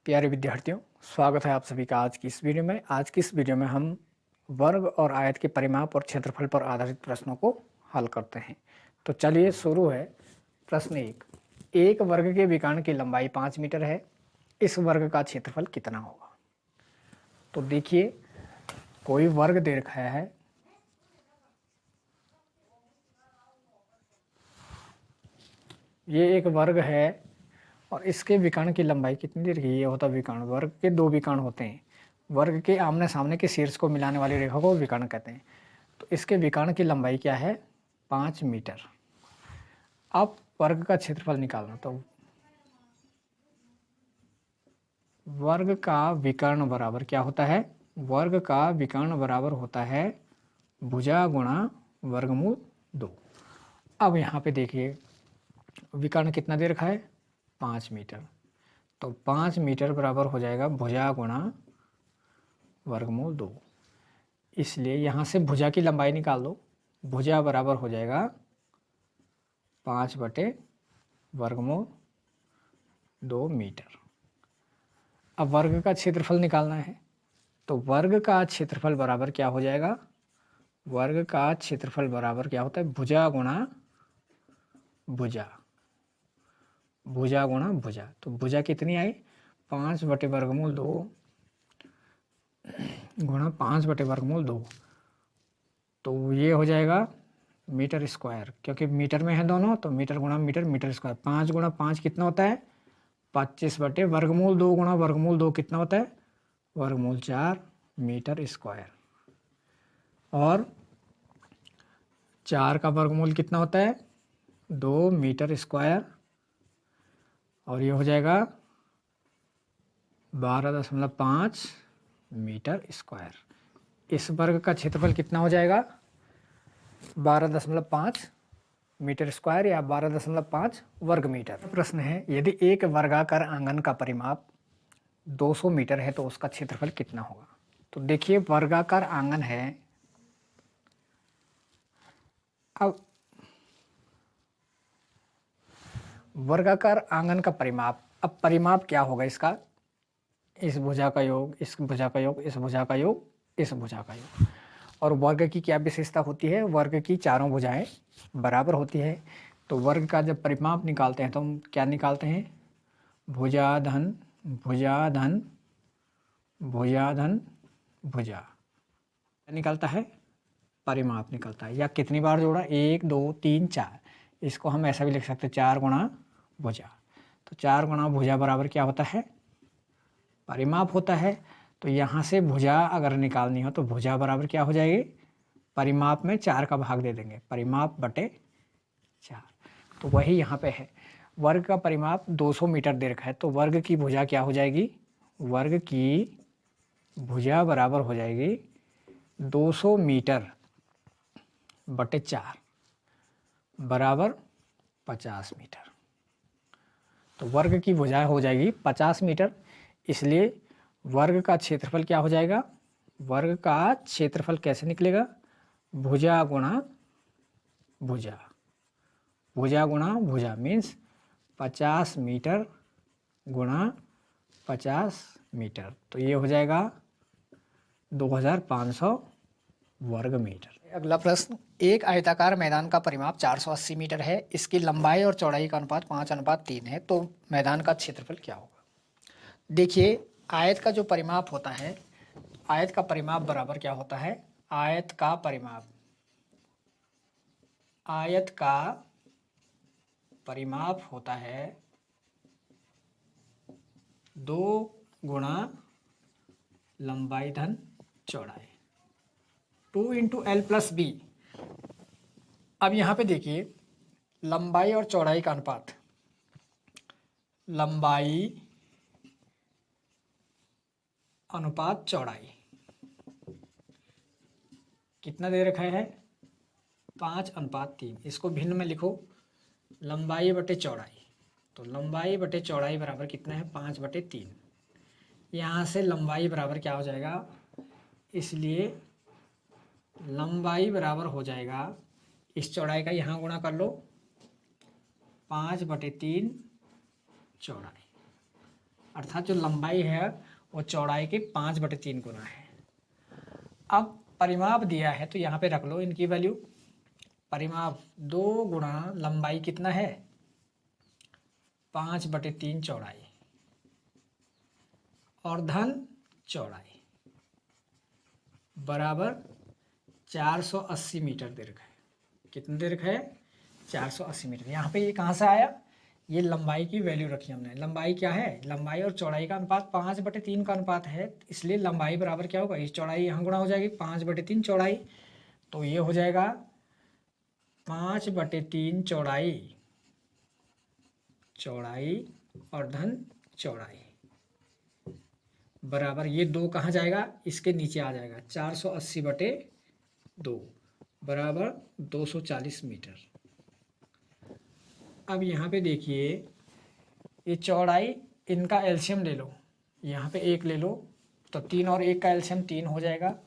प्यारे विद्यार्थियों, स्वागत है आप सभी का आज की इस वीडियो में। आज की इस वीडियो में हम वर्ग और आयत के परिमाप और क्षेत्रफल पर आधारित प्रश्नों को हल करते हैं। तो चलिए शुरू है। प्रश्न एक वर्ग के विकर्ण की लंबाई 5 मीटर है। इस वर्ग का क्षेत्रफल कितना होगा? तो देखिए, कोई वर्ग दे रखा है। ये एक वर्ग है और इसके विकर्ण की लंबाई कितनी दी रखी है? ये होता है विकर्ण। वर्ग के दो विकर्ण होते हैं। वर्ग के आमने सामने के शीर्ष को मिलाने वाली रेखा को विकर्ण कहते हैं। तो इसके विकर्ण की लंबाई क्या है? 5 मीटर। अब वर्ग का क्षेत्रफल निकालना, तो वर्ग का विकर्ण बराबर क्या होता है? वर्ग का विकर्ण बराबर होता है भुजा गुणा वर्गमूल 2। अब यहाँ पे देखिए, विकर्ण कितना दे रखा है? 5 मीटर। तो 5 मीटर बराबर हो जाएगा भुजा गुणा वर्गमूल 2। इसलिए यहाँ से भुजा की लंबाई निकाल दो। भुजा बराबर हो जाएगा 5 बटे वर्गमूल 2 मीटर। अब वर्ग का क्षेत्रफल निकालना है। तो वर्ग का क्षेत्रफल बराबर क्या हो जाएगा? वर्ग का क्षेत्रफल बराबर क्या होता है? भुजा गुणा भुजा। भुजा गुणा भुजा। तो भुजा कितनी आई? 5 बटे वर्गमूल 2 गुणा 5 बटे वर्गमूल 2। तो ये हो जाएगा मीटर स्क्वायर, क्योंकि मीटर में है दोनों, तो मीटर गुणा मीटर, मीटर स्क्वायर। 5 गुणा 5 कितना होता है? 25 बटे वर्गमूल 2 गुणा वर्गमूल 2 कितना होता है? वर्गमूल 4 मीटर स्क्वायर। और 4 का वर्गमूल कितना होता है? 2 मीटर स्क्वायर। और ये हो जाएगा 12.5 मीटर स्क्वायर। इस वर्ग का क्षेत्रफल कितना हो जाएगा? 12.5 मीटर स्क्वायर या 12.5 वर्ग मीटर। प्रश्न है, यदि एक वर्गाकार आंगन का परिमाप 200 मीटर है तो उसका क्षेत्रफल कितना होगा? तो देखिए, वर्गाकार आंगन है। अब वर्गाकार आंगन का परिमाप, अब परिमाप क्या होगा इसका? इस भुजा का योग, इस भुजा का योग, इस भुजा का योग, इस भुजा का योग। और वर्ग की क्या विशेषता होती है? वर्ग की चारों भुजाएं बराबर होती है। तो वर्ग का जब परिमाप निकालते हैं तो हम क्या निकालते हैं? भुजा धन भुजा धन भुजा धन भुजा। क्या निकलता है? परिमाप निकलता है। या कितनी बार जोड़ा? 1 2 3 4। इसको हम ऐसा भी लिख सकते हैं, 4 गुणा भुजा। तो 4 गुणा भुजा बराबर क्या होता है? परिमाप होता है। तो यहाँ से भुजा अगर निकालनी हो तो भुजा बराबर क्या हो जाएगी? परिमाप में 4 का भाग दे देंगे, परिमाप बटे 4। तो वही यहाँ पे है। वर्ग का परिमाप 200 मीटर दे रखा है, तो वर्ग की भुजा क्या हो जाएगी? वर्ग की भुजा बराबर हो जाएगी 200 मीटर बटे 4 बराबर 50 मीटर। तो वर्ग की भुजा हो जाएगी 50 मीटर। इसलिए वर्ग का क्षेत्रफल क्या हो जाएगा? वर्ग का क्षेत्रफल कैसे निकलेगा? भुजा गुणा भुजा। भुजा गुणा भुजा मीन्स 50 मीटर गुणा 50 मीटर। तो ये हो जाएगा 2500 वर्ग मीटर। अगला प्रश्न, एक आयताकार मैदान का परिमाप 480 मीटर है। इसकी लंबाई और चौड़ाई का अनुपात 5:3 है। तो मैदान का क्षेत्रफल क्या होगा? देखिए, आयत का जो परिमाप होता है, आयत का परिमाप बराबर क्या होता है? आयत का परिमाप, आयत का परिमाप होता है 2 गुणा लंबाई धन चौड़ाई, 2 इंटू एल प्लस बी। अब यहाँ पे देखिए, लंबाई और चौड़ाई का अनुपात, लंबाई अनुपात चौड़ाई कितना दे रखा है? 5:3। इसको भिन्न में लिखो, लंबाई बटे चौड़ाई। तो लंबाई बटे चौड़ाई बराबर कितना है? 5/3। यहाँ से लंबाई बराबर क्या हो जाएगा? इसलिए लंबाई बराबर हो जाएगा, इस चौड़ाई का यहाँ गुणा कर लो, 5/3 चौड़ाई। अर्थात जो लंबाई है वो चौड़ाई के 5/3 गुना है। अब परिमाप दिया है तो यहाँ पे रख लो इनकी वैल्यू। परिमाप 2 गुना लंबाई कितना है 5/3 चौड़ाई और धन चौड़ाई बराबर 480 मीटर दीर्घ है। कितना दीर्घ है 480 मीटर। यहाँ पे ये कहाँ से आया, ये लंबाई की वैल्यू रखी हमने। लंबाई क्या है, लंबाई और चौड़ाई का अनुपात 5/3 का अनुपात है, इसलिए लंबाई बराबर क्या होगा, इस चौड़ाई यहाँ गुणा हो जाएगी 5/3 चौड़ाई, तो ये हो जाएगा 5/3 चौड़ाई और धन चौड़ाई बराबर, ये 2 कहाँ जाएगा, इसके नीचे आ जाएगा, 480/2 बराबर 240 मीटर। अब यहाँ पे देखिए ये चौड़ाई, इनका एलसीएम ले लो, यहाँ पे 1 ले लो तो 3 और 1 का एलसीएम 3 हो जाएगा,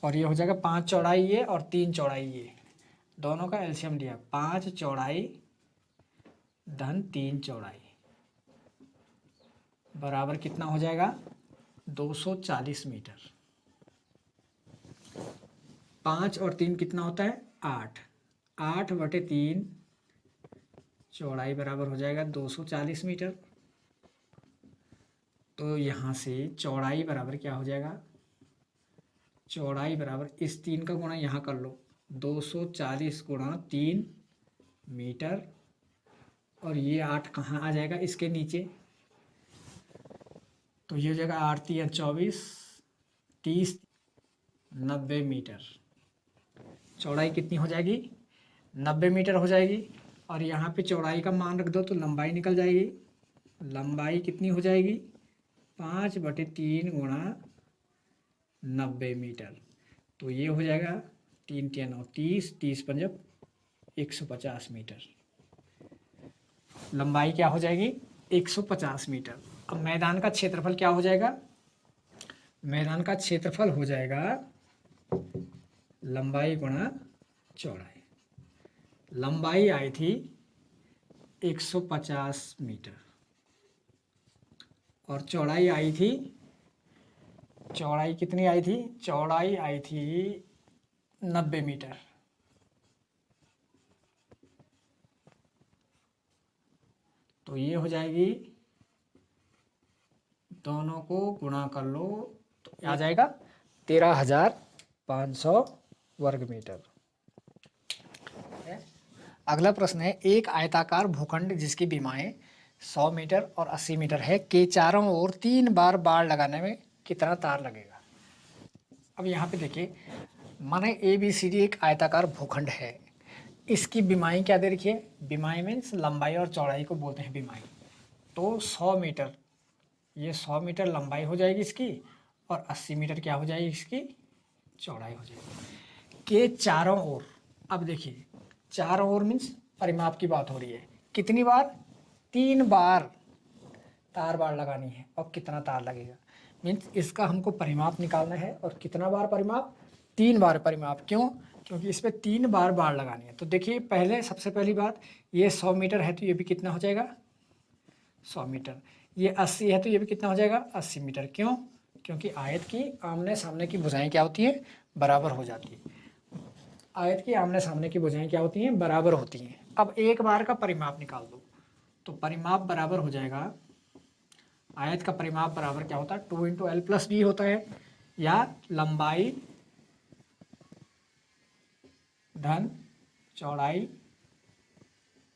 और ये हो जाएगा 5 चौड़ाई ये और 3 चौड़ाई ये, दोनों का एलसीएम लिया, 5 चौड़ाई धन 3 चौड़ाई बराबर कितना हो जाएगा 240 मीटर। 5 और 3 कितना होता है 8, 8/3 चौड़ाई बराबर हो जाएगा 240 मीटर। तो यहाँ से चौड़ाई बराबर क्या हो जाएगा, चौड़ाई बराबर इस 3 का गुणा यहाँ कर लो, 240 गुणा 3 मीटर, और ये 8 कहाँ आ जाएगा इसके नीचे, तो ये हो जाएगा 8 3 24 30 90 मीटर। चौड़ाई कितनी हो जाएगी 90 मीटर हो जाएगी, और यहाँ पे चौड़ाई का मान रख दो तो लंबाई निकल जाएगी। लंबाई कितनी हो जाएगी 5/3 गुणा 90 मीटर, तो ये हो जाएगा 3 3 9 30 30 पंजब 150 मीटर। लंबाई क्या हो जाएगी 150 मीटर। अब मैदान का क्षेत्रफल क्या हो जाएगा, मैदान का क्षेत्रफल हो जाएगा लंबाई गुणा चौड़ाई। लंबाई आई थी 150 मीटर और चौड़ाई आई थी, चौड़ाई कितनी आई थी, चौड़ाई आई थी 90 मीटर। तो ये हो जाएगी, दोनों को गुणा कर लो तो आ जाएगा 13,500 वर्ग मीटर। अगला प्रश्न है, एक आयताकार भूखंड जिसकी बीमाएं 100 मीटर और 80 मीटर है के चारों ओर 3 बार बाड़ लगाने में कितना तार लगेगा। अब यहाँ पे देखिए, माने ABCD एक आयताकार भूखंड है, इसकी बीमाई क्या दे रखी है, बीमाई मीन्स लंबाई और चौड़ाई को बोलते हैं बीमाई। तो 100 मीटर, ये 100 मीटर लंबाई हो जाएगी इसकी, और 80 मीटर क्या हो जाएगी इसकी चौड़ाई हो जाएगी। के चारों ओर, अब देखिए चारों ओर मीन्स परिमाप की बात हो रही है, कितनी बार 3 बार तार बाड़ लगानी है, और कितना तार लगेगा मीन्स इसका हमको परिमाप निकालना है, और कितना बार परिमाप 3 बार परिमाप। क्यों, क्योंकि इस पर 3 बार बाड़ लगानी है। तो देखिए पहले सबसे पहली बात, ये 100 मीटर है तो ये भी कितना हो जाएगा 100 मीटर, ये 80 है तो ये भी कितना हो जाएगा 80 मीटर। क्यों, क्योंकि आयत की आमने सामने की भुजाएं क्या होती हैं बराबर हो जाती है। आयत की आमने सामने की भुजाएं क्या होती हैं बराबर होती हैं। अब एक बार का परिमाप निकाल दो, तो परिमाप बराबर हो जाएगा, आयत का परिमाप बराबर क्या होता है 2 × L + B होता है, या लंबाई धन चौड़ाई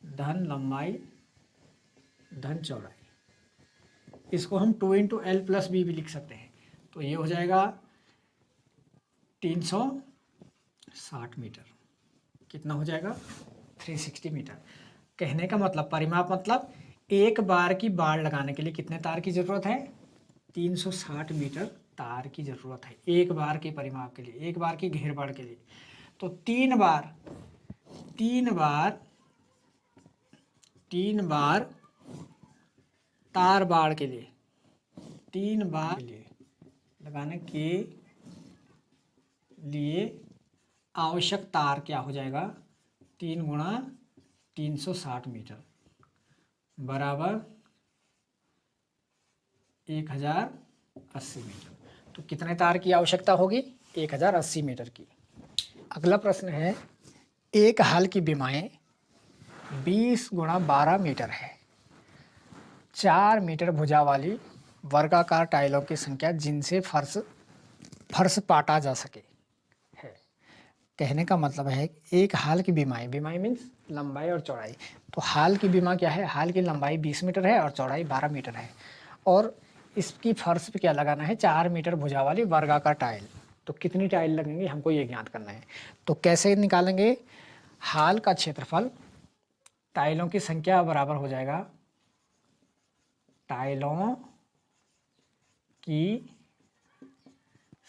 धन लंबाई धन चौड़ाई। इसको हम 2 × L + B भी लिख सकते हैं। तो ये हो जाएगा 360 मीटर। कितना हो जाएगा 360 मीटर। कहने का मतलब, परिमाप मतलब एक बार की बाड़ लगाने के लिए कितने तार की ज़रूरत है 360 मीटर तार की ज़रूरत है, एक बार के परिमाप के लिए, एक बार की घेर बाड़ के लिए। तो 3 बार तार बाड़ के लिए, 3 बार के लिए लगाने के लिए आवश्यक तार क्या हो जाएगा 3 × 360 मीटर बराबर 1080 मीटर। तो कितने तार की आवश्यकता होगी? 1080 मीटर की। अगला प्रश्न है, एक हाल की विमाएं 20 गुणा 12 मीटर है। 4 मीटर भुजा वाली वर्गाकार टाइलों की संख्या जिनसे फर्श पाटा जा सके है। कहने का मतलब है एक हाल की विमाएं मीन्स लंबाई और चौड़ाई। तो हाल की विमा क्या है? हाल की लंबाई 20 मीटर है और चौड़ाई 12 मीटर है, और इसकी फर्श पे क्या लगाना है? 4 मीटर भुजा वाली वर्गाकार टाइल। तो कितनी टाइल लगेंगी हमको ये ज्ञात करना है। तो कैसे निकालेंगे? हाल का क्षेत्रफल टाइलों की संख्या बराबर हो जाएगा टाइलों की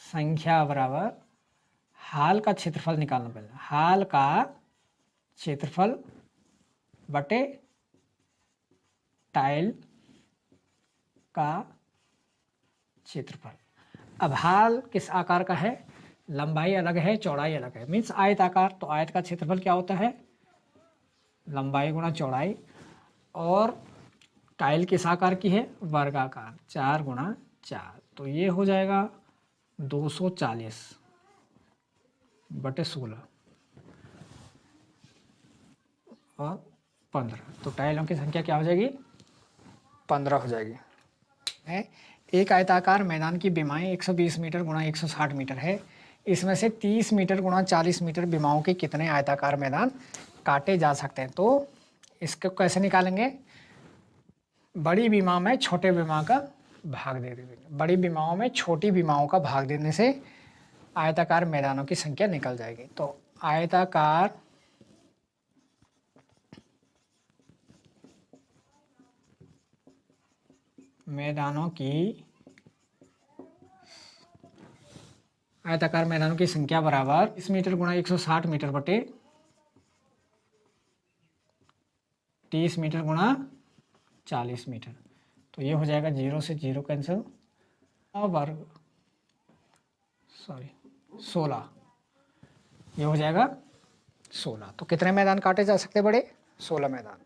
संख्या बराबर हाल का क्षेत्रफल निकालना पड़ेगा। हाल का क्षेत्रफल बटे टाइल का क्षेत्रफल। अब हाल किस आकार का है? लंबाई अलग है, चौड़ाई अलग है, मीन्स आयताकार। तो आयत का क्षेत्रफल क्या होता है? लंबाई गुणा चौड़ाई। और टाइल किस आकार की है? वर्गाकार, 4 गुणा 4। तो ये हो जाएगा 240 बटे 16 और 15। तो टाइलों की संख्या क्या हो जाएगी? 15 हो जाएगी। है एक आयताकार मैदान की विमाएं 120 मीटर गुणा 160 मीटर है। इसमें से 30 मीटर गुणा 40 मीटर विमाओं के कितने आयताकार मैदान काटे जा सकते हैं? तो इसको कैसे निकालेंगे? बड़ी विमा में छोटे विमा का भाग दे देंगे। बड़ी विमाओं में छोटी विमाओं का भाग देने से आयताकार मैदानों की संख्या निकल जाएगी। तो आयताकार मैदानों की संख्या बराबर 20 मीटर गुणा 160 मीटर बटे 30 मीटर गुणा 40 मीटर। तो ये हो जाएगा 0 से 0 कैंसिल और 16। ये हो जाएगा 16। तो कितने मैदान काटे जा सकते बड़े? 16 मैदान।